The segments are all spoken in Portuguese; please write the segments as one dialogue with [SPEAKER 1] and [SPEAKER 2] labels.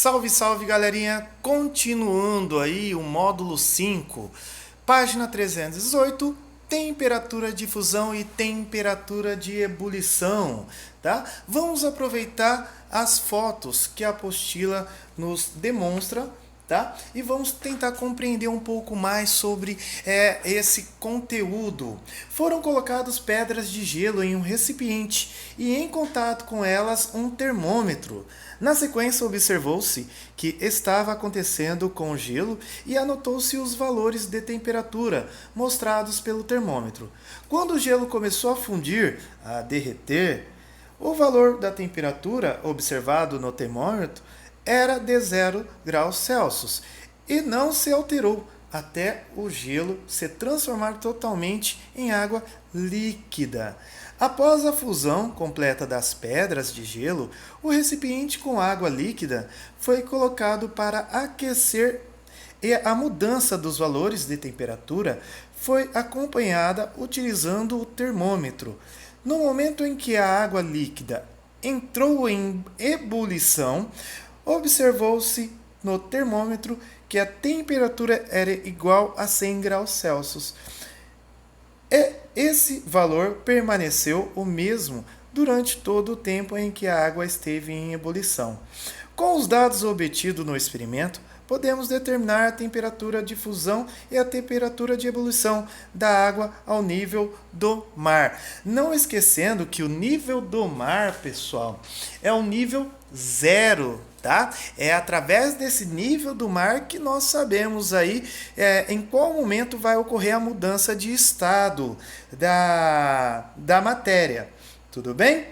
[SPEAKER 1] Salve, salve, galerinha! Continuando aí o módulo 5, página 318, temperatura de fusão e temperatura de ebulição, tá? Vamos aproveitar as fotos que a apostila nos demonstra, tá? E vamos tentar compreender um pouco mais sobre esse conteúdo. Foram colocadas pedras de gelo em um recipiente e em contato com elas um termômetro. Na sequência, observou-se que estava acontecendo com o gelo e anotou-se os valores de temperatura mostrados pelo termômetro. Quando o gelo começou a fundir, a derreter, o valor da temperatura observado no termômetro era de 0 graus Celsius e não se alterou até o gelo se transformar totalmente em água líquida. Após a fusão completa das pedras de gelo, o recipiente com água líquida foi colocado para aquecer e a mudança dos valores de temperatura foi acompanhada utilizando o termômetro. No momento em que a água líquida entrou em ebulição, observou-se no termômetro que a temperatura era igual a 100 graus Celsius. Esse valor permaneceu o mesmo durante todo o tempo em que a água esteve em ebulição. Com os dados obtidos no experimento, podemos determinar a temperatura de fusão e a temperatura de ebulição da água ao nível do mar. Não esquecendo que o nível do mar, pessoal, é o nível zero, tá? É através desse nível do mar que nós sabemos aí em qual momento vai ocorrer a mudança de estado da matéria. Tudo bem?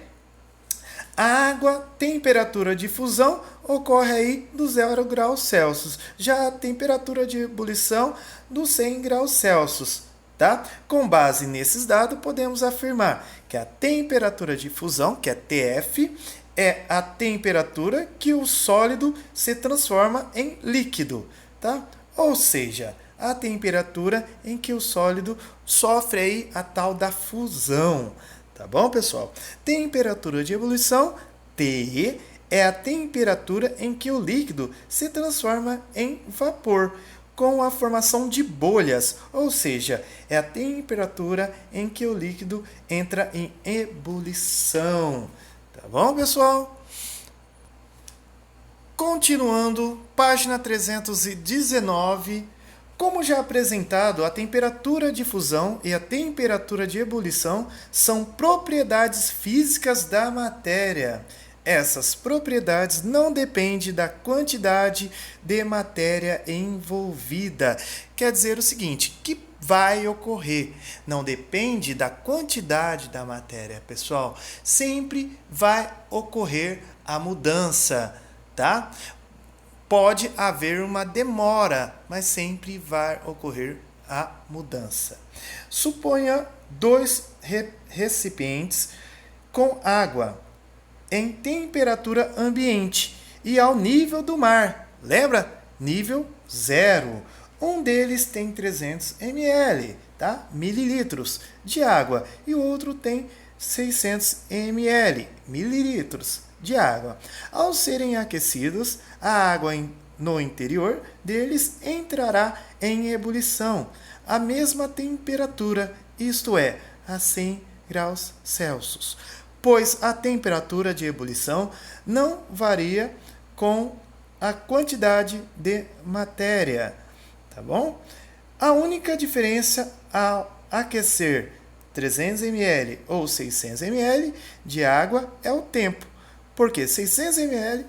[SPEAKER 1] A água, temperatura de fusão, ocorre aí do 0 graus Celsius. Já a temperatura de ebulição, dos 100 graus Celsius. Tá? Com base nesses dados, podemos afirmar que a temperatura de fusão, que é TF, é a temperatura que o sólido se transforma em líquido. Tá? Ou seja, a temperatura em que o sólido sofre aí a tal da fusão. Tá bom, pessoal? Temperatura de ebulição, T, é a temperatura em que o líquido se transforma em vapor, com a formação de bolhas, ou seja, é a temperatura em que o líquido entra em ebulição. Tá bom, pessoal? Continuando, página 319. Como já apresentado, a temperatura de fusão e a temperatura de ebulição são propriedades físicas da matéria. Essas propriedades não dependem da quantidade de matéria envolvida. Quer dizer o seguinte, que vai ocorrer. Não depende da quantidade da matéria, pessoal. Sempre vai ocorrer a mudança, tá? Pode haver uma demora, mas sempre vai ocorrer a mudança. Suponha dois recipientes com água em temperatura ambiente e ao nível do mar. Lembra? Nível 0. Um deles tem 300 ml, tá? Mililitros de água, e o outro tem 600 ml, mililitros de água. Ao serem aquecidos, a água no interior deles entrará em ebulição, a mesma temperatura, isto é, a 100 graus Celsius, pois a temperatura de ebulição não varia com a quantidade de matéria, tá bom? A única diferença ao aquecer 300 ml ou 600 ml de água é o tempo, porque 600 ml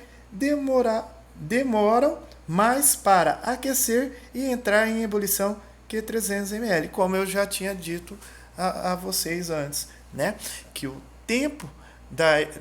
[SPEAKER 1] demoram mais para aquecer e entrar em ebulição que 300 ml, como eu já tinha dito a vocês antes, né? Que o tempo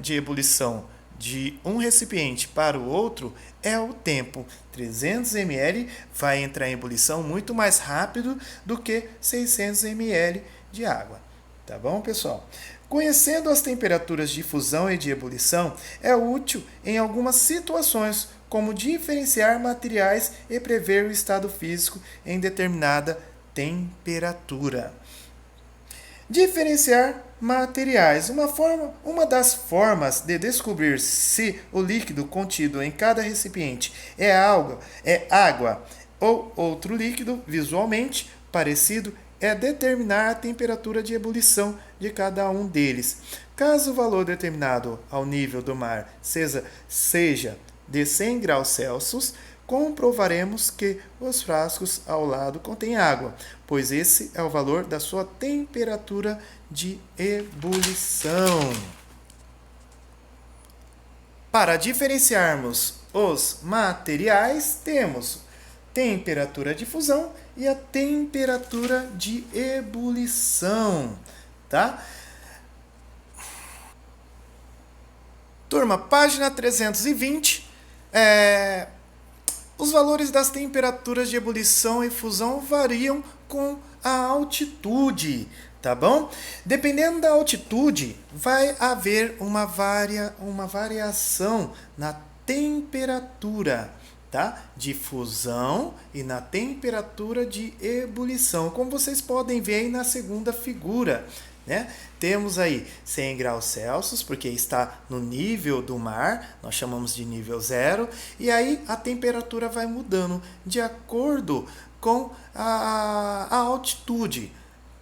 [SPEAKER 1] de ebulição de um recipiente para o outro é o tempo. 300 ml vai entrar em ebulição muito mais rápido do que 600 ml de água. Tá bom, pessoal? Conhecendo as temperaturas de fusão e de ebulição, é útil em algumas situações, como diferenciar materiais e prever o estado físico em determinada temperatura. Diferenciar materiais. Uma das formas de descobrir se o líquido contido em cada recipiente é água ou outro líquido visualmente parecido é determinar a temperatura de ebulição de cada um deles. Caso o valor determinado ao nível do mar seja de 100 graus Celsius, comprovaremos que os frascos ao lado contêm água, pois esse é o valor da sua temperatura de ebulição. Para diferenciarmos os materiais, temos temperatura de fusão e a temperatura de ebulição, tá? Turma, página 320, os valores das temperaturas de ebulição e fusão variam com a altitude, tá bom? Dependendo da altitude, vai haver uma variação na temperatura, tá? De fusão e na temperatura de ebulição, como vocês podem ver aí na segunda figura, né? Temos aí 100 graus Celsius, porque está no nível do mar, nós chamamos de nível 0, e aí a temperatura vai mudando de acordo com a altitude,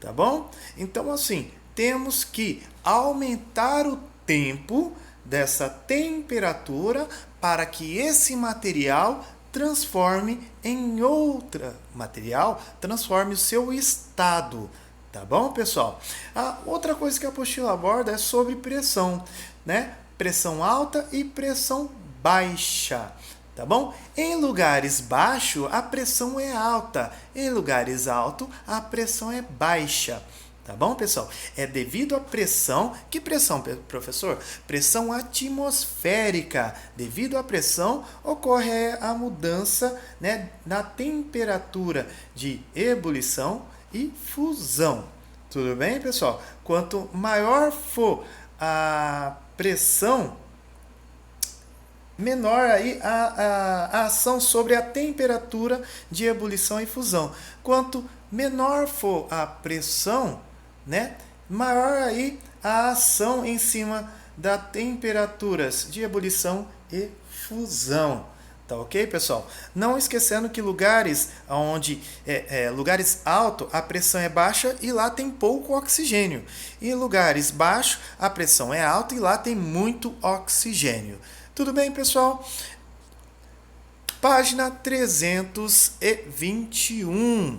[SPEAKER 1] tá bom? Então, assim, temos que aumentar o tempo dessa temperatura para que esse material transforme em outro material, transforme o seu estado. Tá bom, pessoal? A outra coisa que a apostila aborda é sobre pressão, né? Pressão alta e pressão baixa, tá bom? Em lugares baixos, a pressão é alta. Em lugares altos, a pressão é baixa. Tá bom, pessoal? É devido à pressão. Que pressão, professor? Pressão atmosférica. Devido à pressão, ocorre a mudança, né, na temperatura de ebulição e fusão. Tudo bem, pessoal? Quanto maior for a pressão, menor aí a ação sobre a temperatura de ebulição e fusão. Quanto menor for a pressão, né, maior aí a ação em cima das temperaturas de ebulição e fusão. Tá ok, pessoal? Não esquecendo que lugares onde lugares altos a pressão é baixa e lá tem pouco oxigênio. E em lugares baixos a pressão é alta e lá tem muito oxigênio. Tudo bem, pessoal? Página 321.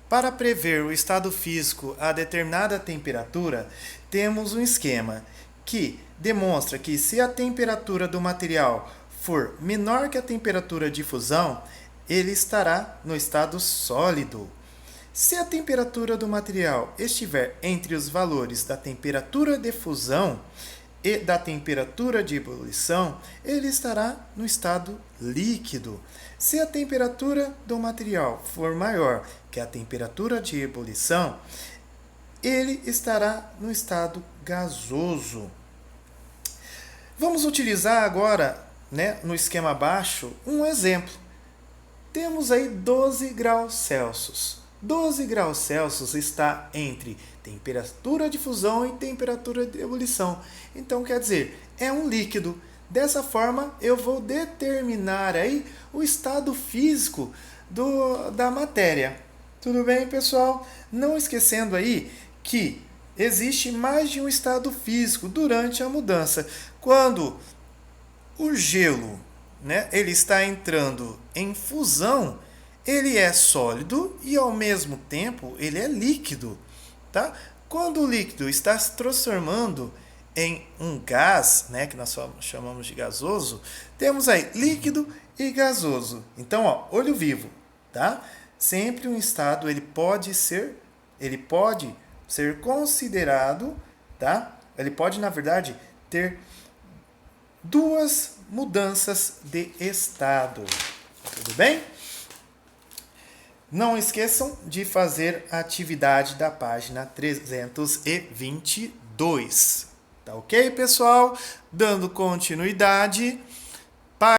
[SPEAKER 1] Para prever o estado físico a determinada temperatura, temos um esquema que demonstra que se a temperatura do material for menor que a temperatura de fusão, ele estará no estado sólido. Se a temperatura do material estiver entre os valores da temperatura de fusão e da temperatura de ebulição, ele estará no estado líquido. Se a temperatura do material for maior que a temperatura de ebulição, ele estará no estado gasoso. Vamos utilizar agora, né, no esquema abaixo, um exemplo. Temos aí 12 graus Celsius. 12 graus Celsius está entre temperatura de fusão e temperatura de ebulição. Então, quer dizer, é um líquido. Dessa forma, eu vou determinar aí o estado físico da matéria. Tudo bem, pessoal? Não esquecendo aí que existe mais de um estado físico durante a mudança. Quando o gelo, né, ele está entrando em fusão, ele é sólido e ao mesmo tempo ele é líquido, tá? Quando o líquido está se transformando em um gás, né, que nós chamamos de gasoso, temos aí líquido e gasoso. Então, ó, olho vivo, tá? Sempre um estado ele pode ser considerado, tá? Ele pode, na verdade, ter duas mudanças de estado. Tudo bem? Não esqueçam de fazer a atividade da página 322. Tá ok, pessoal? Dando continuidade.